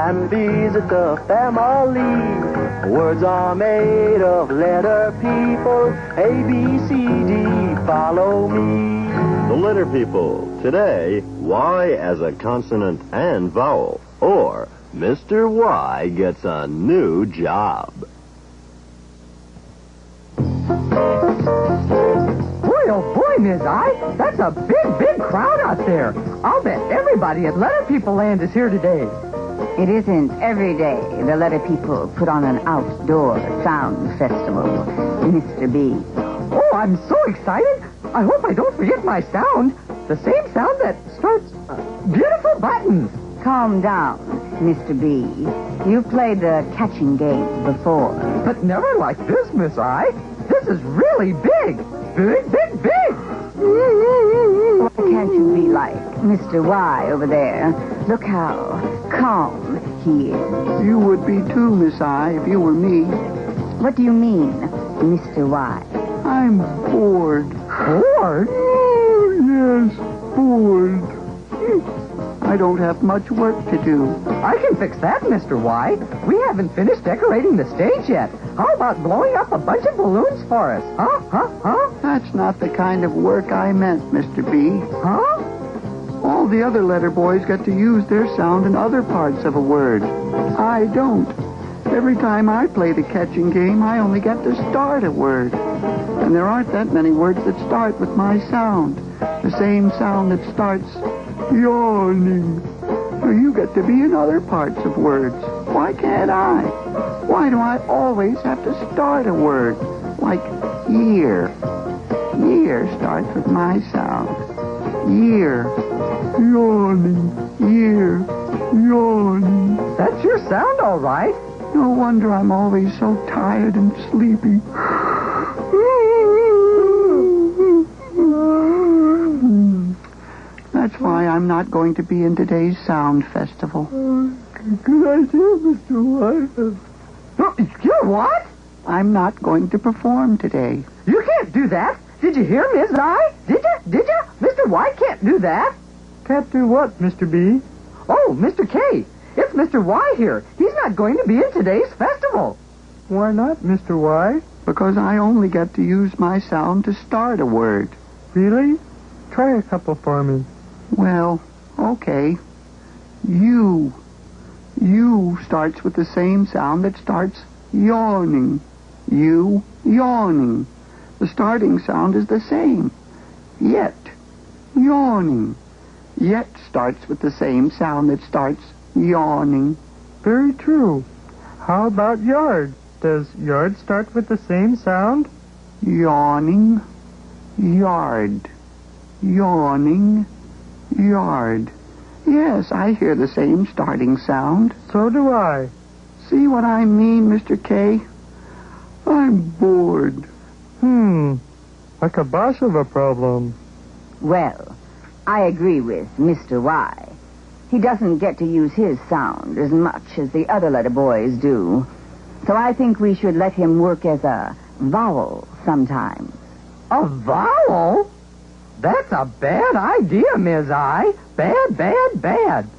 and visit the family. Words are made of letter people. A, B, C, D, follow me. The letter people. Today, Y as a consonant and vowel. Or, Mr. Y gets a new job. Boy, oh boy, Ms. I, that's a big crowd out there. I'll bet everybody at Letter People Land is here today. It isn't every day the letter people put on an outdoor sound festival, Mr. B. Oh, I'm so excited. I hope I don't forget my sound. The same sound that starts beautiful buttons. Calm down, Mr. B. You've played the catching game before. But never like this, Miss I. This is really big. Big. Why can't you be like Mr. Y over there? Look how calm he is. You would be too, Miss I, if you were me. What do you mean, Mr. Y? I'm bored. Bored? Oh, yes, bored. I don't have much work to do. I can fix that, Mr. Y. We haven't finished decorating the stage yet. How about blowing up a bunch of balloons for us? Huh? That's not the kind of work I meant, Mr. B. Huh? All the other letter boys get to use their sound in other parts of a word. I don't. Every time I play the catching game, I only get to start a word. And there aren't that many words that start with my sound. The same sound that starts yawning. So you get to be in other parts of words. Why can't I? Why do I always have to start a word? Like year. Year starts with my sound. Year. Yawning. Year. Yawning. That's your sound, all right. No wonder I'm always so tired and sleepy. That's why I'm not going to be in today's sound festival. Good idea, Mr. White. You're what? I'm not going to perform today. You can't do that. Did you hear Ms. I? Did you? Mr. Y can't do that. Can't do what, Mr. B? Oh, Mr. K. It's Mr. Y here. He's not going to be in today's festival. Why not, Mr. Y? Because I only get to use my sound to start a word. Really? Try a couple for me. Well, okay. You. You starts with the same sound that starts yawning. You, yawning. The starting sound is the same. Yet, yawning. Yet starts with the same sound that starts yawning. Very true. How about yard? Does yard start with the same sound? Yawning. Yard. Yawning. Yard. Yes, I hear the same starting sound. So do I. See what I mean, Mr. K? I'm bored. Like a boss of a problem. Well, I agree with Mr. Y. He doesn't get to use his sound as much as the other letter boys do. So I think we should let him work as a vowel sometimes. A vowel? That's a bad idea, Ms. I. Bad.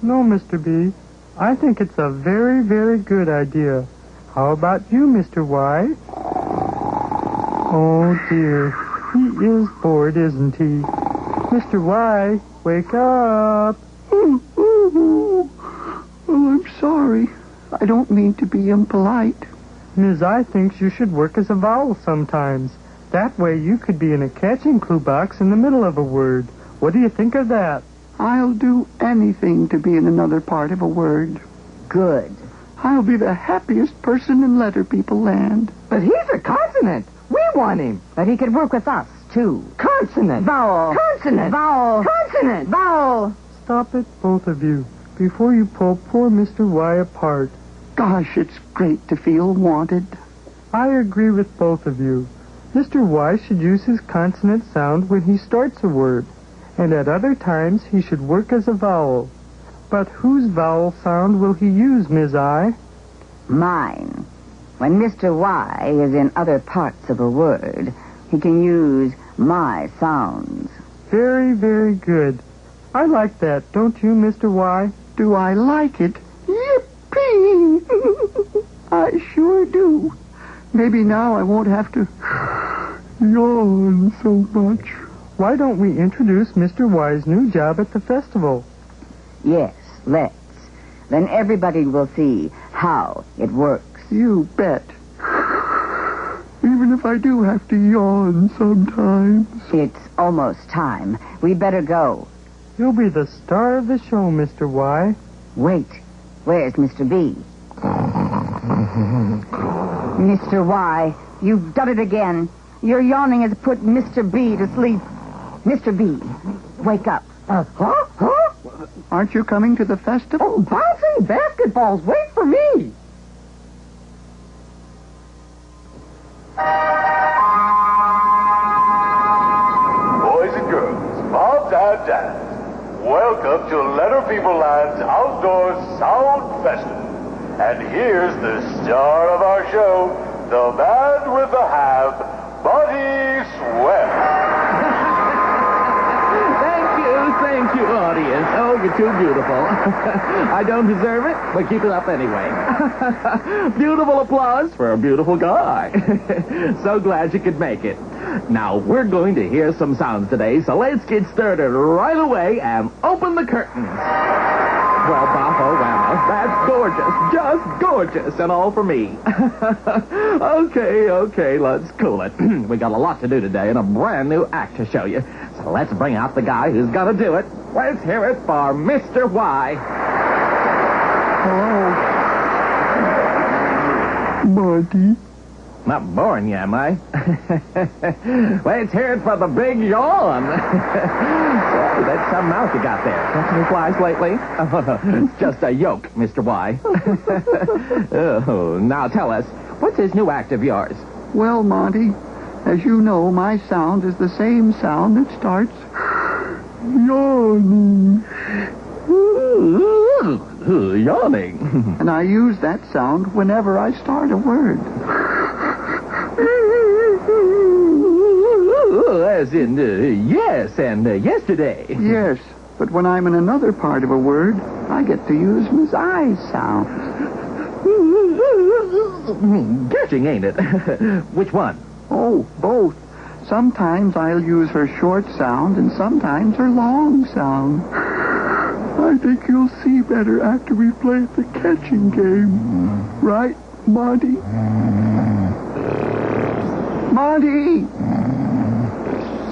No, Mr. B. I think it's a very, very good idea. How about you, Mr. Y? Oh, dear. He is bored, isn't he? Mr. Y, wake up. Oh, I'm sorry. I don't mean to be impolite. Ms. I thinks you should work as a vowel sometimes. That way you could be in a catching clue box in the middle of a word. What do you think of that? I'll do anything to be in another part of a word. Good. I'll be the happiest person in Letter People Land. But he's a consonant. We want him. But he could work with us, too. Consonant. Vowel. Consonant. Vowel. Consonant. Vowel. Stop it, both of you, before you pull poor Mr. Y apart. Gosh, it's great to feel wanted. I agree with both of you. Mr. Y should use his consonant sound when he starts a word, and at other times he should work as a vowel. But whose vowel sound will he use, Ms. I? Mine. When Mr. Y is in other parts of a word, he can use my sounds. Very, very good. I like that, don't you, Mr. Y? Do I like it? I sure do. Maybe now I won't have to yawn so much. Why don't we introduce Mr. Y's new job at the festival? Yes, let's. Then everybody will see how it works. You bet. Even if I do have to yawn sometimes. It's almost time. We'd better go. You'll be the star of the show, Mr. Y. Wait. Where's Mr. B? Mr. Y, you've done it again. Your yawning has put Mr. B to sleep. Mr. B, wake up. Huh? Aren't you coming to the festival? Oh, bouncing basketballs. Wait for me. Boys and girls, moms and dads, welcome to Letter People Land's Outdoor Sound Festival. And here's the star of our show, the man with the ham, Buddy Sweat. Thank you, audience. Oh, you're too beautiful. I don't deserve it, but keep it up anyway. Beautiful applause for a beautiful guy. So glad you could make it. Now, we're going to hear some sounds today, so let's get started right away and open the curtains. Well, Bajo Whammo, that's gorgeous, just gorgeous, and all for me. Okay, let's cool it. We got a lot to do today and a brand new act to show you. So let's bring out the guy who's gonna do it. Let's hear it for Mr. Y. Hello. Buddy. Not boring you, am I? Let's hear it for the big yawn. Say, that's something else you got there. Catch any flies lately? It's just a yolk, Mr. Y. Oh, now tell us, what's this new act of yours? Well, Monty, as you know, my sound is the same sound that starts yawning. Yawning. And I use that sound whenever I start a word. As in, yes, and yesterday. Yes, but when I'm in another part of a word, I get to use Miss I's sound. Catching, ain't it? Which one? Oh, both. Sometimes I'll use her short sound and sometimes her long sound. I think you'll see better after we play the catching game. Right, Monty? Monty!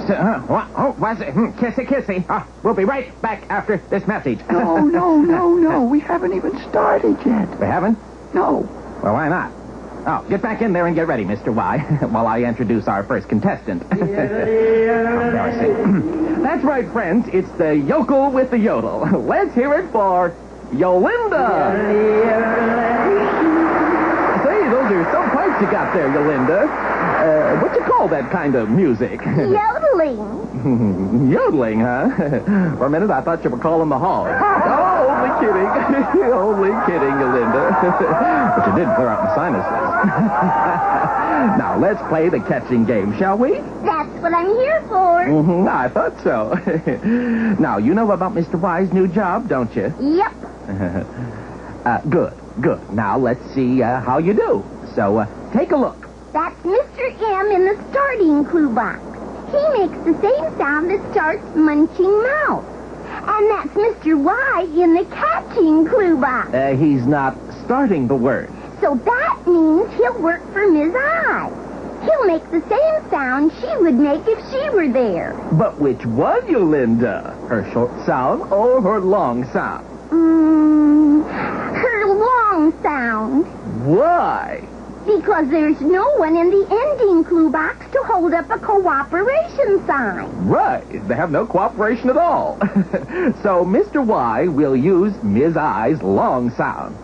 What's it? Kissy. We'll be right back after this message. No. We haven't even started yet. We haven't? No. Well, why not? Oh, get back in there and get ready, Mr. Y, while I introduce our first contestant. Embarrassing. That's right, friends. It's the yokel with the yodel. Let's hear it for Yolinda. Say, those are some pipes you got there, Yolinda. What you call that kind of music? Yodeling. Yodeling, huh? For a minute, I thought you were calling the hog. Oh, only kidding. Only kidding, Yolinda. But you did clear out my sinuses. Now, let's play the catching game, shall we? That's what I'm here for. I thought so. Now, you know about Mr. Y's new job, don't you? Yep. Good. Now, let's see how you do. So, take a look. That's Mr. M in the starting clue box. He makes the same sound that starts munching mouth. And that's Mr. Y in the catching clue box. He's not starting the word. So that means he'll work for Ms. I. He'll make the same sound she would make if she were there. But which one, Yolinda? Her short sound or her long sound? Her long sound. Why? Because there's no one in the ending clue box to hold up a cooperation sign. Right. They have no cooperation at all. So Mr. Y will use Ms. I's long sound.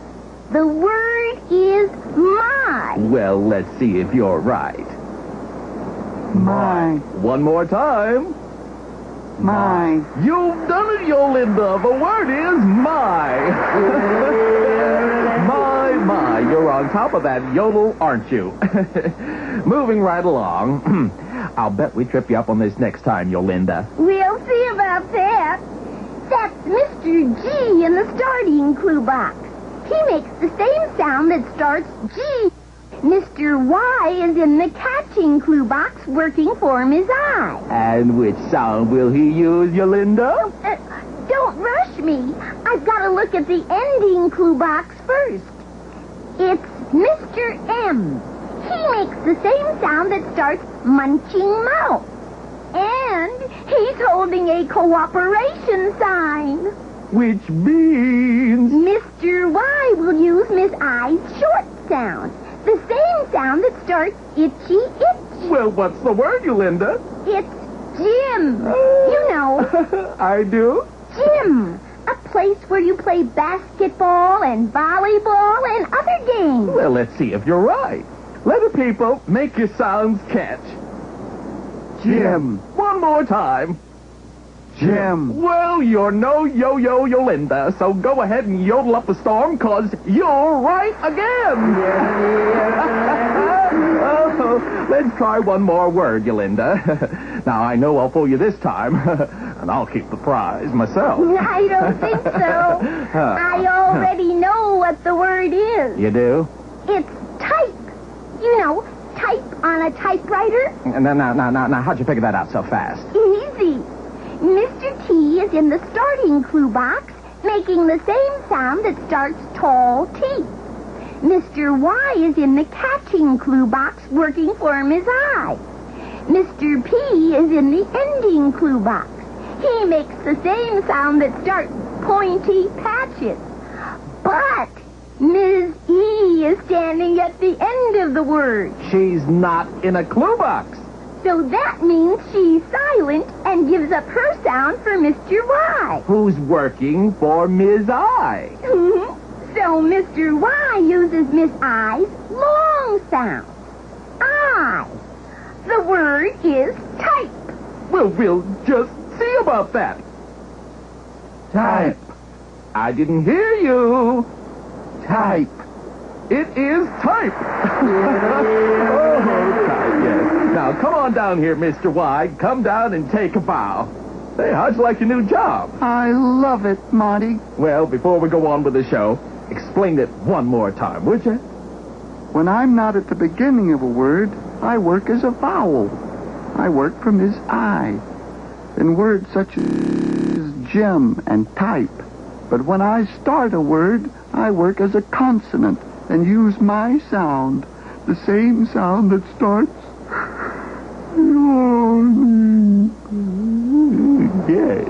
The word is my. Well, let's see if you're right. My. One more time. My. You've done it, Yolinda. The word is my. My. You're on top of that yodel, aren't you? Moving right along. I'll bet we trip you up on this next time, Yolinda. We'll see about that. That's Mr. G in the starting clue box. He makes the same sound that starts G. Mr. Y is in the catching clue box working for Ms. I. And which sound will he use, Yolinda? Don't rush me. I've got to look at the ending clue box first. It's Mr. M. He makes the same sound that starts munching mouth. And he's holding a cooperation sign. Which means... Mr. Y will use Miss I's short sound. The same sound that starts itchy itch. Well, what's the word, Yolinda? It's gym. You know. I do? Gym. A place where you play basketball and volleyball and other games. Well, let's see if you're right. Letter people, make your sounds catch. Jim. One more time. Jim. Well, you're no yo-yo Yolinda, so go ahead and yodel up a storm, 'cause you're right again. Oh, let's try one more word, Yolinda. Now, I know I'll fool you this time, and I'll keep the prize myself. I don't think so. I already know what the word is. You do? It's type. You know, type on a typewriter. Now, how'd you figure that out so fast? Easy. Mr. T is in the starting clue box, making the same sound that starts tall T. Mr. Y is in the catching clue box, working for Ms. I. Mr. P is in the ending clue box. He makes the same sound that starts pointy patches. But Ms. E is standing at the end of the word. She's not in a clue box. So that means she's silent and gives up her sound for Mr. Y. Who's working for Ms. I? So Mr. Y uses Miss I's long sound. I. The word is type. Well, we'll just see about that. Type. I didn't hear you. Type. It is type. Oh, type, yes. Now, come on down here, Mr. Y. Come down and take a bow. Say, how'd you like your new job? I love it, Monty. Well, before we go on with the show, explain it one more time, would you? When I'm not at the beginning of a word, I work as a vowel. I work from his I. In words such as gem and type. But when I start a word, I work as a consonant and use my sound. The same sound that starts... Yes,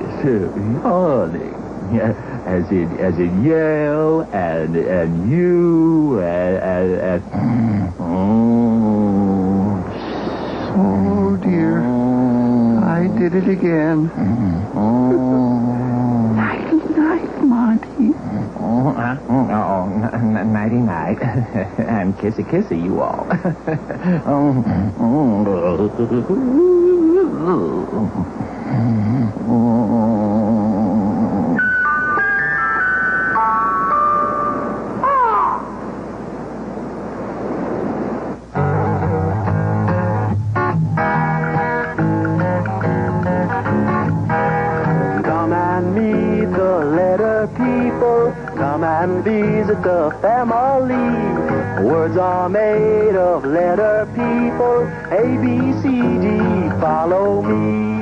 yawning. As in yell and you and Oh, dear. I did it again. Nighty-night, Monty. Nighty-night. And kissy-kissy, you all. Come and meet the letter people. Come and visit the family. Words are made of letter people. A, B, C, D, follow me.